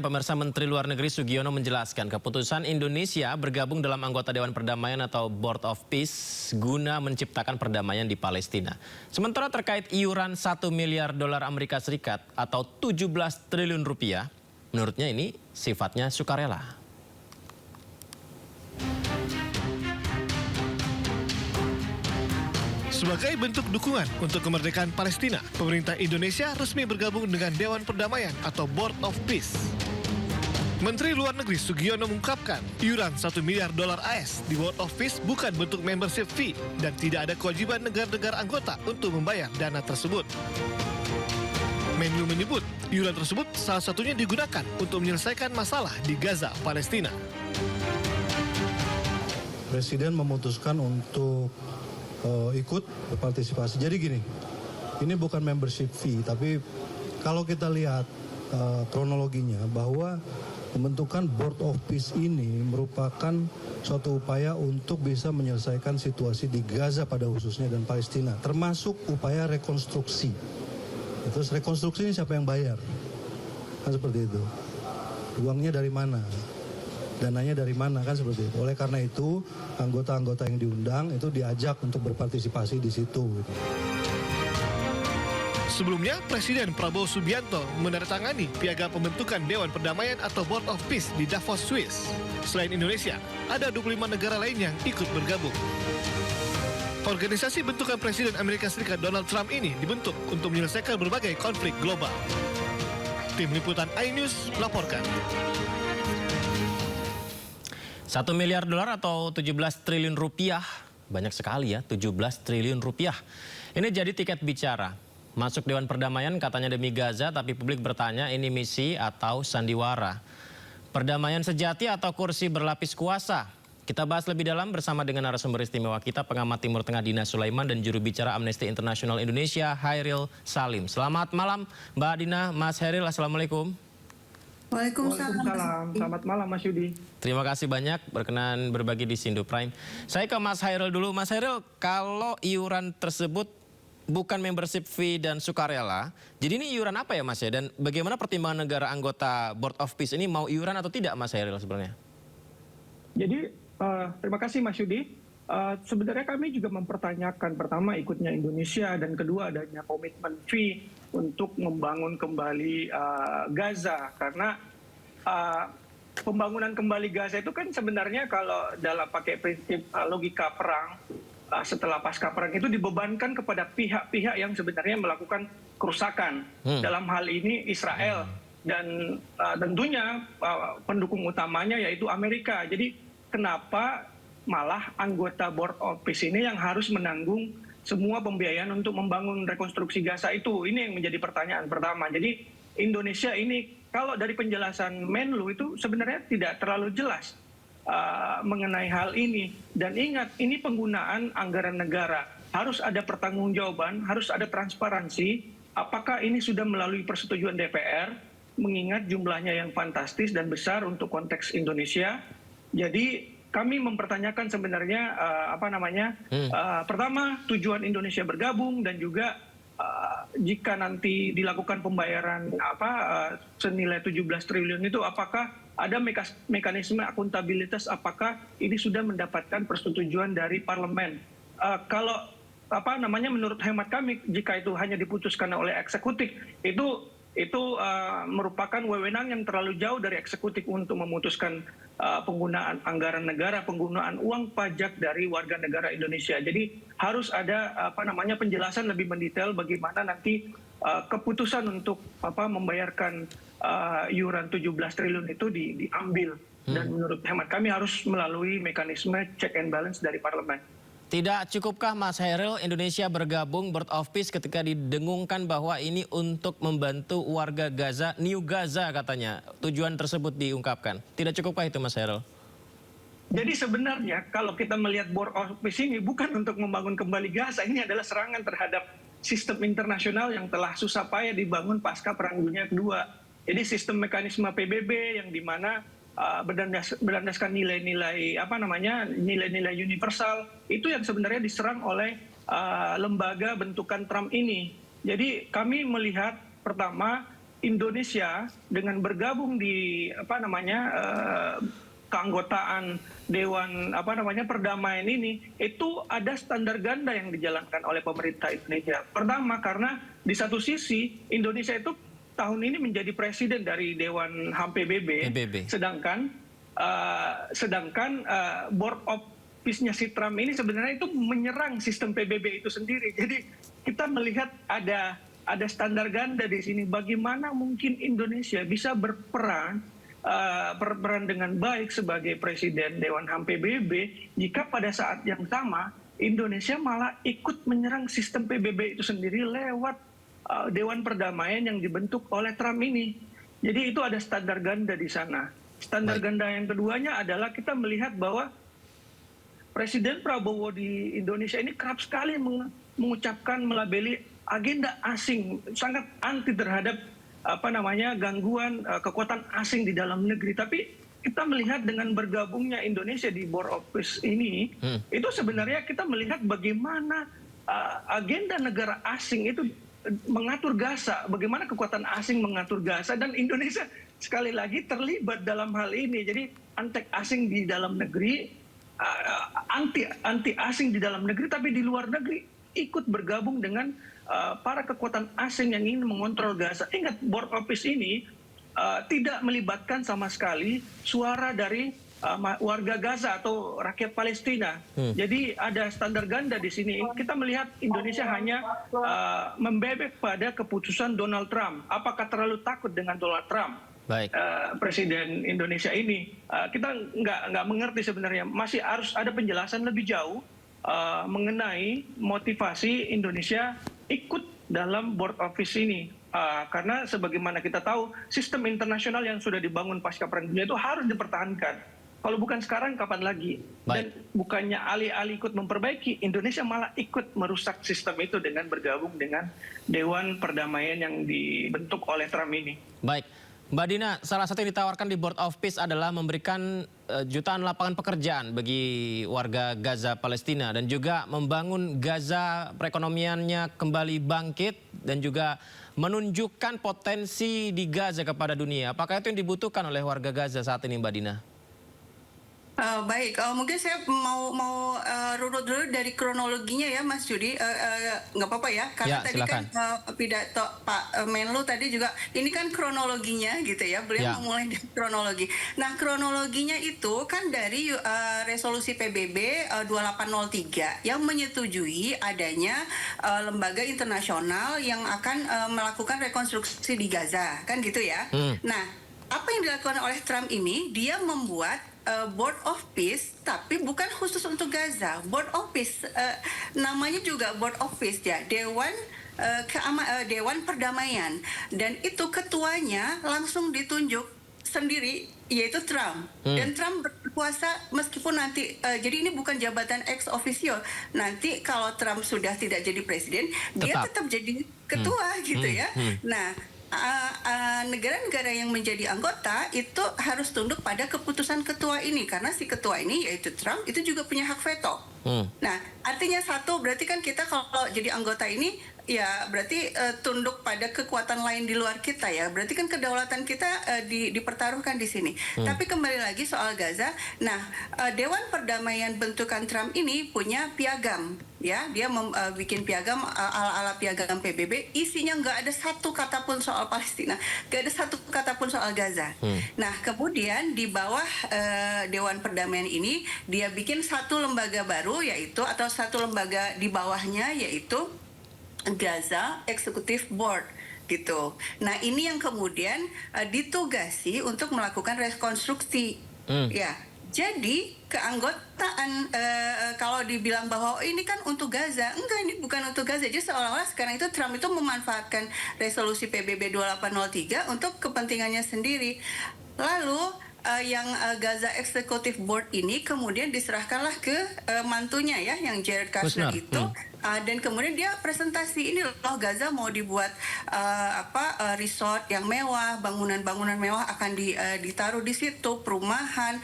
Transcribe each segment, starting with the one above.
pemirsa, Menteri Luar Negeri Sugiono menjelaskan keputusan Indonesia bergabung dalam anggota Dewan Perdamaian atau Board of Peace guna menciptakan perdamaian di Palestina. Sementara terkait iuran 1 miliar dolar Amerika Serikat atau 17 triliun rupiah, menurutnya ini sifatnya sukarela. Sebagai bentuk dukungan untuk kemerdekaan Palestina, pemerintah Indonesia resmi bergabung dengan Dewan Perdamaian atau Board of Peace. Menteri Luar Negeri Sugiono mengungkapkan, iuran 1 miliar dolar AS di Board of Peace bukan bentuk membership fee dan tidak ada kewajiban negara-negara anggota untuk membayar dana tersebut. Menlu menyebut, iuran tersebut salah satunya digunakan untuk menyelesaikan masalah di Gaza, Palestina. Presiden memutuskan untuk ikut berpartisipasi. Jadi gini, ini bukan membership fee, tapi kalau kita lihat kronologinya bahwa pembentukan Board of Peace ini merupakan suatu upaya untuk bisa menyelesaikan situasi di Gaza pada khususnya dan Palestina, termasuk upaya rekonstruksi. Terus rekonstruksi ini siapa yang bayar? Kan seperti itu. Uangnya dari mana? Dananya dari mana, kan seperti itu. Oleh karena itu, anggota-anggota yang diundang itu diajak untuk berpartisipasi di situ. Sebelumnya, Presiden Prabowo Subianto menandatangani piagam pembentukan Dewan Perdamaian atau Board of Peace di Davos, Swiss. Selain Indonesia, ada 25 negara lain yang ikut bergabung. Organisasi bentukan Presiden Amerika Serikat Donald Trump ini dibentuk untuk menyelesaikan berbagai konflik global. Tim Liputan iNews melaporkan. 1 miliar dolar atau 17 triliun rupiah, banyak sekali ya, 17 triliun rupiah. Ini jadi tiket bicara. Masuk Dewan Perdamaian katanya demi Gaza, tapi publik bertanya ini misi atau sandiwara. Perdamaian sejati atau kursi berlapis kuasa? Kita bahas lebih dalam bersama dengan narasumber istimewa kita, pengamat Timur Tengah Dina Sulaiman dan juru bicara Amnesty International Indonesia, Hairil Salim. Selamat malam Mbak Dina, Mas Hairil, Assalamualaikum. Waalaikumsalam. Selamat malam Mas Yudi. Terima kasih banyak berkenan berbagi di Sindo Prime. Saya ke Mas Hairil dulu. Mas Hairil, kalau iuran tersebut bukan membership fee dan sukarela, jadi ini iuran apa ya Mas ya? Dan bagaimana pertimbangan negara anggota Board of Peace ini mau iuran atau tidak Mas Hairil sebenarnya? Jadi terima kasih Mas Yudi. Sebenarnya kami juga mempertanyakan pertama ikutnya Indonesia dan kedua adanya komitmen fee untuk membangun kembali Gaza, karena pembangunan kembali Gaza itu kan sebenarnya kalau dalam pakai prinsip logika perang setelah pasca perang itu dibebankan kepada pihak-pihak yang sebenarnya melakukan kerusakan. Dalam hal ini Israel dan tentunya pendukung utamanya yaitu Amerika. Jadi kenapa malah anggota Board of Peace ini yang harus menanggung semua pembiayaan untuk membangun rekonstruksi Gaza itu? Ini yang menjadi pertanyaan pertama. Jadi Indonesia ini kalau dari penjelasan Menlu itu sebenarnya tidak terlalu jelas mengenai hal ini. Dan ingat, ini penggunaan anggaran negara. Harus ada pertanggungjawaban, harus ada transparansi. Apakah ini sudah melalui persetujuan DPR, mengingat jumlahnya yang fantastis dan besar untuk konteks Indonesia. Jadi kami mempertanyakan sebenarnya pertama tujuan Indonesia bergabung dan juga jika nanti dilakukan pembayaran senilai 17 triliun itu apakah ada mekanisme akuntabilitas, apakah ini sudah mendapatkan persetujuan dari parlemen. Kalau menurut hemat kami jika itu hanya diputuskan oleh eksekutif itu merupakan wewenang yang terlalu jauh dari eksekutif untuk memutuskan penggunaan anggaran negara, penggunaan uang pajak dari warga negara Indonesia. Jadi harus ada penjelasan lebih mendetail bagaimana nanti keputusan untuk membayarkan iuran 17 triliun itu diambil. Dan menurut hemat kami harus melalui mekanisme check and balance dari parlemen. Tidak cukupkah Mas Hairil Indonesia bergabung Board of Peace ketika didengungkan bahwa ini untuk membantu warga Gaza, New Gaza katanya, tujuan tersebut diungkapkan. Tidak cukupkah itu Mas Hairil? Jadi sebenarnya kalau kita melihat Board of Peace ini bukan untuk membangun kembali Gaza, ini adalah serangan terhadap sistem internasional yang telah susah payah dibangun pasca Perang Dunia Kedua. Jadi sistem mekanisme PBB yang dimana berdasarkan nilai-nilai nilai-nilai universal itu yang sebenarnya diserang oleh lembaga bentukan Trump ini. Jadi kami melihat pertama Indonesia dengan bergabung di keanggotaan Dewan Perdamaian ini, itu ada standar ganda yang dijalankan oleh pemerintah Indonesia. Pertama, karena di satu sisi Indonesia itu tahun ini menjadi presiden dari Dewan HAM PBB. Sedangkan Board of Peace-nya si Trump ini sebenarnya itu menyerang sistem PBB itu sendiri. Jadi kita melihat ada standar ganda di sini. Bagaimana mungkin Indonesia bisa berperan dengan baik sebagai presiden Dewan HAM PBB jika pada saat yang sama Indonesia malah ikut menyerang sistem PBB itu sendiri lewat Dewan Perdamaian yang dibentuk oleh Trump ini. Jadi itu ada standar ganda di sana. Standar ganda yang keduanya adalah kita melihat bahwa Presiden Prabowo di Indonesia ini kerap sekali mengucapkan, melabeli agenda asing, sangat anti terhadap gangguan kekuatan asing di dalam negeri. Tapi kita melihat dengan bergabungnya Indonesia di Board of Peace ini, itu sebenarnya kita melihat bagaimana agenda negara asing itu mengatur Gaza, bagaimana kekuatan asing mengatur Gaza, dan Indonesia sekali lagi terlibat dalam hal ini. Jadi antek asing di dalam negeri, anti asing di dalam negeri, tapi di luar negeri ikut bergabung dengan para kekuatan asing yang ingin mengontrol Gaza. Ingat, Board of Peace ini tidak melibatkan sama sekali suara dari warga Gaza atau rakyat Palestina. Jadi ada standar ganda di sini. Kita melihat Indonesia hanya membebek pada keputusan Donald Trump. Apakah terlalu takut dengan Donald Trump? Presiden Indonesia ini, kita nggak mengerti sebenarnya. Masih harus ada penjelasan lebih jauh mengenai motivasi Indonesia ikut dalam Board of Peace ini. Karena sebagaimana kita tahu, sistem internasional yang sudah dibangun pasca Perang Dunia itu harus dipertahankan. Kalau bukan sekarang, kapan lagi? Dan bukannya alih-alih ikut memperbaiki, Indonesia malah ikut merusak sistem itu dengan bergabung dengan Dewan Perdamaian yang dibentuk oleh Trump ini. Baik. Mbak Dina, salah satu yang ditawarkan di Board of Peace adalah memberikan jutaan lapangan pekerjaan bagi warga Gaza Palestina dan juga membangun Gaza perekonomiannya kembali bangkit dan juga menunjukkan potensi di Gaza kepada dunia. Apakah itu yang dibutuhkan oleh warga Gaza saat ini, Mbak Dina? Baik, mungkin saya mau runut dulu dari kronologinya ya, Mas Yudi, nggak apa-apa ya, karena tadi kan pidato Pak Menlu tadi juga, ini kan kronologinya gitu ya, beliau memulai dari kronologi. Nah, kronologinya itu kan dari resolusi PBB 2803 yang menyetujui adanya lembaga internasional yang akan melakukan rekonstruksi di Gaza, kan gitu ya. Nah, apa yang dilakukan oleh Trump ini, dia membuat Board of Peace, tapi bukan khusus untuk Gaza. Board of Peace, namanya juga Board of Peace ya, Dewan Perdamaian. Dan itu ketuanya langsung ditunjuk sendiri, yaitu Trump. Dan Trump berkuasa meskipun nanti, jadi ini bukan jabatan ex officio. Nanti kalau Trump sudah tidak jadi presiden, dia tetap jadi ketua gitu ya. Nah, negara-negara yang menjadi anggota itu harus tunduk pada keputusan ketua ini, karena si ketua ini yaitu Trump itu juga punya hak veto. Nah, artinya satu, berarti kan kita kalau jadi anggota ini ya berarti tunduk pada kekuatan lain di luar kita ya. Berarti kan kedaulatan kita dipertaruhkan di sini. Tapi kembali lagi soal Gaza. Nah, Dewan Perdamaian bentukan Trump ini punya piagam ya. Dia bikin piagam ala-ala piagam PBB, isinya nggak ada satu kata pun soal Palestina, nggak ada satu kata pun soal Gaza. Nah, kemudian di bawah Dewan Perdamaian ini dia bikin satu lembaga baru, yaitu atau satu lembaga di bawahnya, yaitu Gaza Executive Board gitu. Nah, ini yang kemudian ditugasi untuk melakukan rekonstruksi. Ya, jadi keanggotaan kalau dibilang bahwa ini kan untuk Gaza, enggak, ini bukan untuk Gaza. Jadi seolah-olah sekarang itu Trump itu memanfaatkan resolusi PBB 2803 untuk kepentingannya sendiri. Lalu yang Gaza Executive Board ini kemudian diserahkanlah ke mantunya ya, yang Jared Kushner itu. Dan kemudian dia presentasi, ini loh Gaza mau dibuat resort yang mewah, bangunan-bangunan mewah akan ditaruh di situ, perumahan,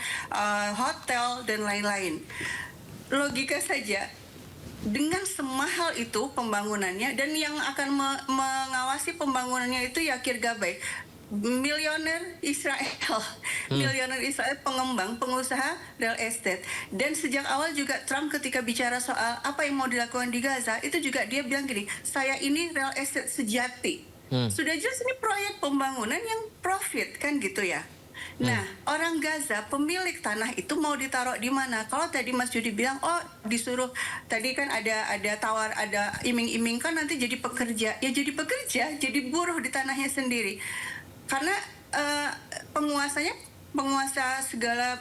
hotel dan lain-lain. Logika saja, dengan semahal itu pembangunannya, dan yang akan mengawasi pembangunannya itu Yakir Gabay, miliuner Israel, miliuner Israel, pengembang, pengusaha real estate. Dan sejak awal juga Trump ketika bicara soal apa yang mau dilakukan di Gaza, itu juga dia bilang gini, saya ini real estate sejati. Sudah jelas ini proyek pembangunan yang profit kan gitu ya. Nah, orang Gaza, pemilik tanah itu mau ditaruh di mana? Kalau tadi Mas Yudi bilang, oh disuruh, tadi kan ada tawar, ada iming-iming kan nanti jadi pekerja. Ya jadi pekerja, jadi buruh di tanahnya sendiri. Karena penguasa segala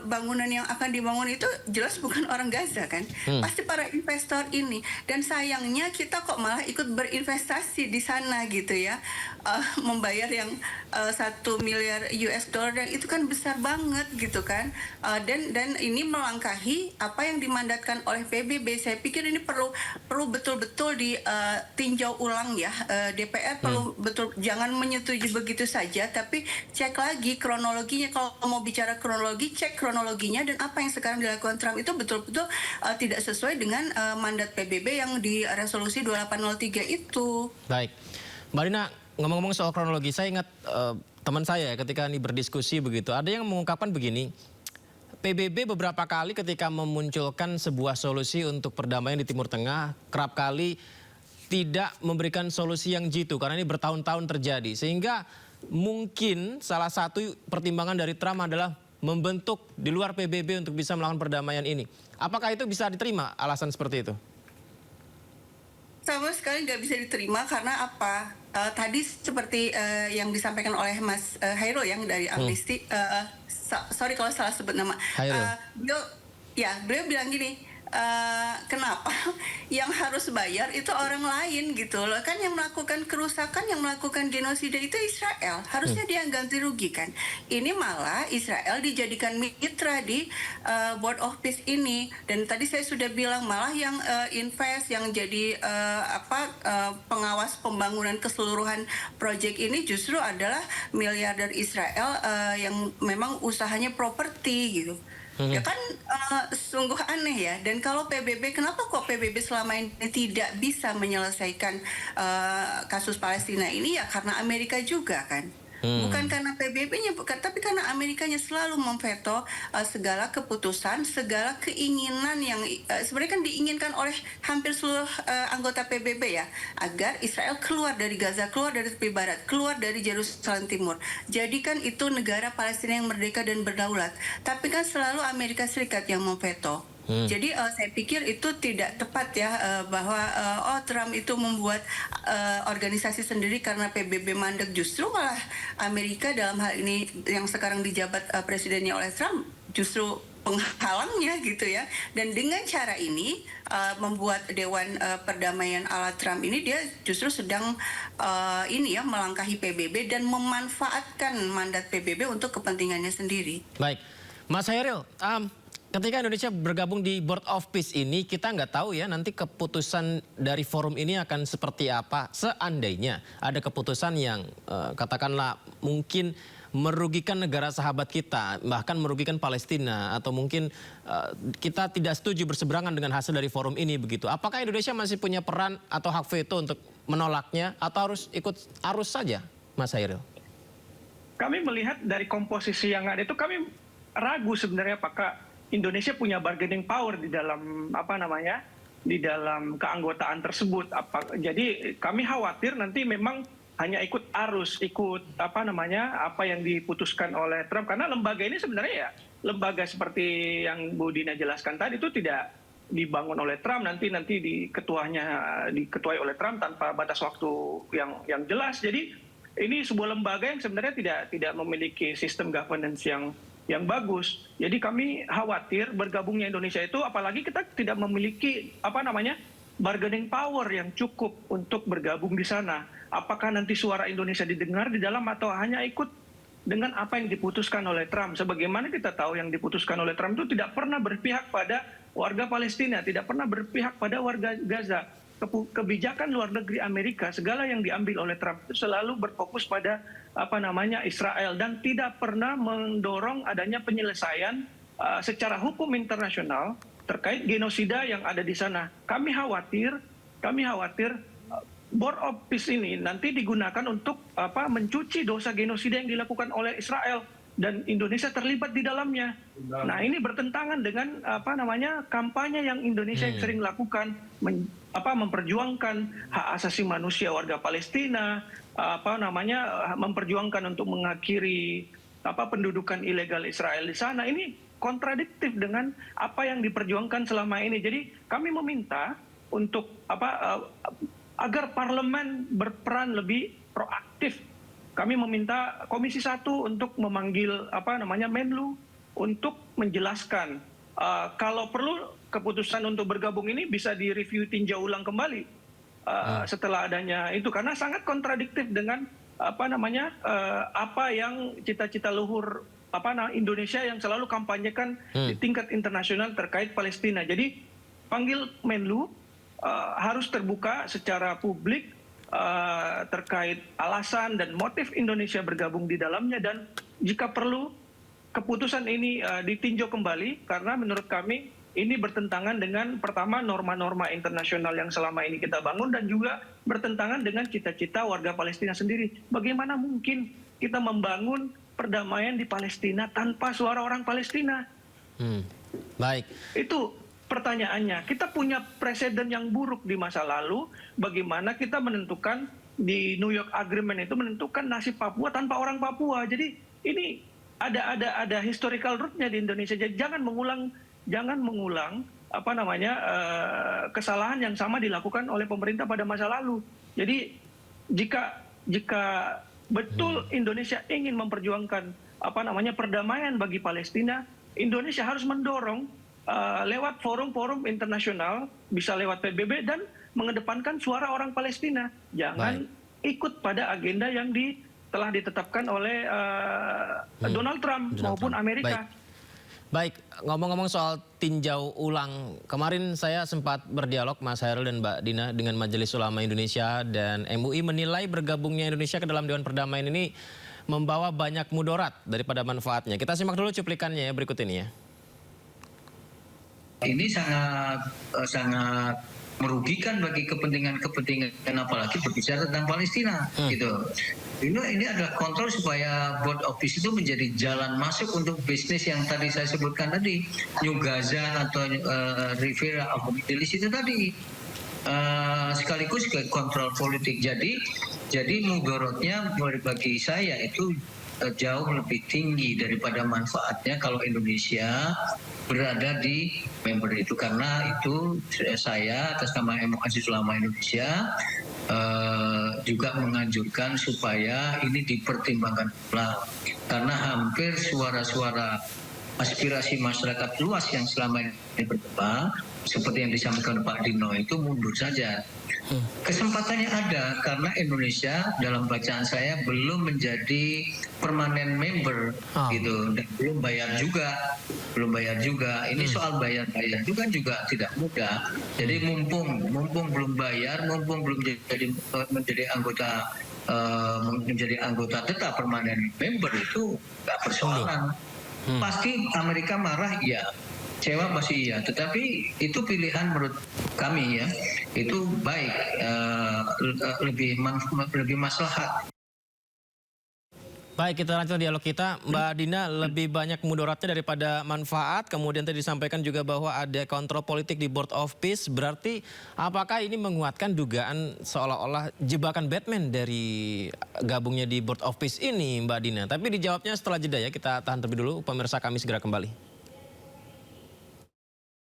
bangunan yang akan dibangun itu jelas bukan orang Gaza kan, pasti para investor ini. Dan sayangnya kita kok malah ikut berinvestasi di sana gitu ya, membayar yang 1 miliar US dollar, dan itu kan besar banget gitu kan. Dan ini melangkahi apa yang dimandatkan oleh PBB. Saya pikir ini perlu betul-betul ditinjau ulang ya. DPR perlu betul, jangan menyetujui begitu saja, tapi cek lagi kronologinya. Kalau mau bicara kronologi, cek kronologinya, dan apa yang sekarang dilakukan Trump itu betul-betul tidak sesuai dengan mandat PBB yang di resolusi 2803 itu. Baik, Mbak Rina, ngomong-ngomong soal kronologi, saya ingat teman saya ketika ini berdiskusi begitu, ada yang mengungkapkan begini, PBB beberapa kali ketika memunculkan sebuah solusi untuk perdamaian di Timur Tengah, kerap kali tidak memberikan solusi yang jitu, karena ini bertahun-tahun terjadi, sehingga mungkin salah satu pertimbangan dari Trump adalah membentuk di luar PBB untuk bisa melakukan perdamaian ini. Apakah itu bisa diterima alasan seperti itu? Sama sekali nggak bisa diterima, karena apa? Tadi seperti yang disampaikan oleh Mas Hairul yang dari Amnesty, sorry kalau salah sebut nama. Beliau bilang gini, kenapa yang harus bayar itu orang lain gitu loh, kan yang melakukan kerusakan, yang melakukan genosida itu Israel, harusnya dia ganti rugi kan. Ini malah Israel dijadikan mitra di Board of Peace ini, dan tadi saya sudah bilang malah yang invest, yang jadi pengawas pembangunan keseluruhan proyek ini justru adalah miliarder Israel yang memang usahanya properti gitu. Ya kan sungguh aneh ya. Dan kalau PBB, kenapa kok PBB selama ini tidak bisa menyelesaikan kasus Palestina ini? Ya karena Amerika juga kan. Bukan karena PBB-nya, tapi karena Amerikanya selalu memveto segala keputusan, segala keinginan yang sebenarnya kan diinginkan oleh hampir seluruh anggota PBB ya, agar Israel keluar dari Gaza, keluar dari tepi barat, keluar dari Yerusalem Timur. Jadikan itu negara Palestina yang merdeka dan berdaulat. Tapi kan selalu Amerika Serikat yang memveto. Jadi saya pikir itu tidak tepat ya, bahwa Trump itu membuat organisasi sendiri karena PBB mandek. Justru malah Amerika dalam hal ini yang sekarang dijabat presidennya oleh Trump justru penghalangnya gitu ya. Dan dengan cara ini membuat Dewan Perdamaian ala Trump ini, dia justru sedang melangkahi PBB dan memanfaatkan mandat PBB untuk kepentingannya sendiri. Baik, Mas Hairil, ketika Indonesia bergabung di Board of Peace ini, kita nggak tahu ya nanti keputusan dari forum ini akan seperti apa. Seandainya ada keputusan yang katakanlah mungkin merugikan negara sahabat kita, bahkan merugikan Palestina, atau mungkin kita tidak setuju berseberangan dengan hasil dari forum ini begitu. Apakah Indonesia masih punya peran atau hak veto untuk menolaknya, atau harus ikut arus saja, Mas Hairil? Kami melihat dari komposisi yang ada itu, kami ragu sebenarnya apakah Indonesia punya bargaining power di dalam di dalam keanggotaan tersebut. Jadi kami khawatir nanti memang hanya ikut arus, apa yang diputuskan oleh Trump, karena lembaga ini sebenarnya ya lembaga seperti yang Bu Dina jelaskan tadi itu tidak dibangun oleh Trump, nanti diketuai oleh Trump tanpa batas waktu yang jelas. Jadi ini sebuah lembaga yang sebenarnya tidak memiliki sistem governance yang bagus. Jadi kami khawatir bergabungnya Indonesia itu, apalagi kita tidak memiliki bargaining power yang cukup untuk bergabung di sana. Apakah nanti suara Indonesia didengar di dalam, atau hanya ikut dengan apa yang diputuskan oleh Trump? Sebagaimana kita tahu yang diputuskan oleh Trump itu tidak pernah berpihak pada warga Palestina, tidak pernah berpihak pada warga Gaza. Kebijakan luar negeri Amerika, segala yang diambil oleh Trump itu selalu berfokus pada Israel, dan tidak pernah mendorong adanya penyelesaian secara hukum internasional terkait genosida yang ada di sana. Kami khawatir Board of Peace ini nanti digunakan untuk mencuci dosa genosida yang dilakukan oleh Israel dan Indonesia terlibat di dalamnya. Nah, ini bertentangan dengan kampanye yang Indonesia yang sering lakukan, memperjuangkan hak asasi manusia warga Palestina, memperjuangkan untuk mengakhiri pendudukan ilegal Israel di sana. Ini kontradiktif dengan apa yang diperjuangkan selama ini. Jadi kami meminta untuk agar parlemen berperan lebih proaktif. Kami meminta Komisi 1 untuk memanggil Menlu untuk menjelaskan kalau perlu keputusan untuk bergabung ini bisa direview, tinjau ulang kembali setelah adanya itu, karena sangat kontradiktif dengan apa yang cita-cita luhur Indonesia yang selalu kampanyekan di tingkat internasional terkait Palestina. Jadi panggil Menlu, harus terbuka secara publik terkait alasan dan motif Indonesia bergabung di dalamnya, dan jika perlu keputusan ini ditinjau kembali, karena menurut kami ini bertentangan dengan pertama norma-norma internasional yang selama ini kita bangun, dan juga bertentangan dengan cita-cita warga Palestina sendiri. Bagaimana mungkin kita membangun perdamaian di Palestina tanpa suara orang Palestina? Baik. Itu pertanyaannya. Kita punya presiden yang buruk di masa lalu. Bagaimana kita menentukan di New York Agreement itu menentukan nasib Papua tanpa orang Papua? Jadi ini ada historical root-nya di Indonesia. Jadi jangan mengulang kesalahan yang sama dilakukan oleh pemerintah pada masa lalu. Jadi jika betul Indonesia ingin memperjuangkan perdamaian bagi Palestina, Indonesia harus mendorong lewat forum-forum internasional, bisa lewat PBB, dan mengedepankan suara orang Palestina. Jangan ikut pada agenda yang telah ditetapkan oleh Donald Trump maupun Amerika. Baik, ngomong-ngomong soal tinjau ulang, kemarin saya sempat berdialog Mas Hairul dan Mbak Dina dengan Majelis Ulama Indonesia, dan MUI menilai bergabungnya Indonesia ke dalam Dewan Perdamaian ini membawa banyak mudarat daripada manfaatnya. Kita simak dulu cuplikannya ya, berikut ini ya. Ini sangat merugikan bagi kepentingan apalagi berbicara tentang Palestina gitu. Ini adalah kontrol supaya Board of Peace itu menjadi jalan masuk untuk bisnis yang tadi saya sebutkan tadi, New Gaza atau Riviera of Middle East itu tadi. Sekaligus ke kontrol politik. Jadi mudaratnya bagi saya itu jauh lebih tinggi daripada manfaatnya kalau Indonesia berada di member itu, karena itu saya atas nama Majelis Ulama Indonesia juga menganjurkan supaya ini dipertimbangkan ulang, karena hampir suara-suara aspirasi masyarakat luas yang selama ini berkembang seperti yang disampaikan Pak Dino itu mundur saja. Kesempatannya ada karena Indonesia dalam bacaan saya belum menjadi permanen member gitu, dan belum bayar juga. Ini soal bayar juga tidak mudah. Jadi mumpung belum bayar, mumpung belum menjadi anggota tetap permanen member, itu nggak persoalan. Pasti Amerika marah, ya. Kecewa masih iya, tetapi itu pilihan menurut kami ya, itu baik, lebih maslahat. Baik, kita lanjutkan dialog kita. Mbak Dina, lebih banyak mudaratnya daripada manfaat. Kemudian tadi disampaikan juga bahwa ada kontrol politik di Board of Peace. Berarti apakah ini menguatkan dugaan seolah-olah jebakan Batman dari gabungnya di Board of Peace ini, Mbak Dina? Tapi dijawabnya setelah jeda ya, kita tahan terlebih dulu. Pemirsa, kami segera kembali.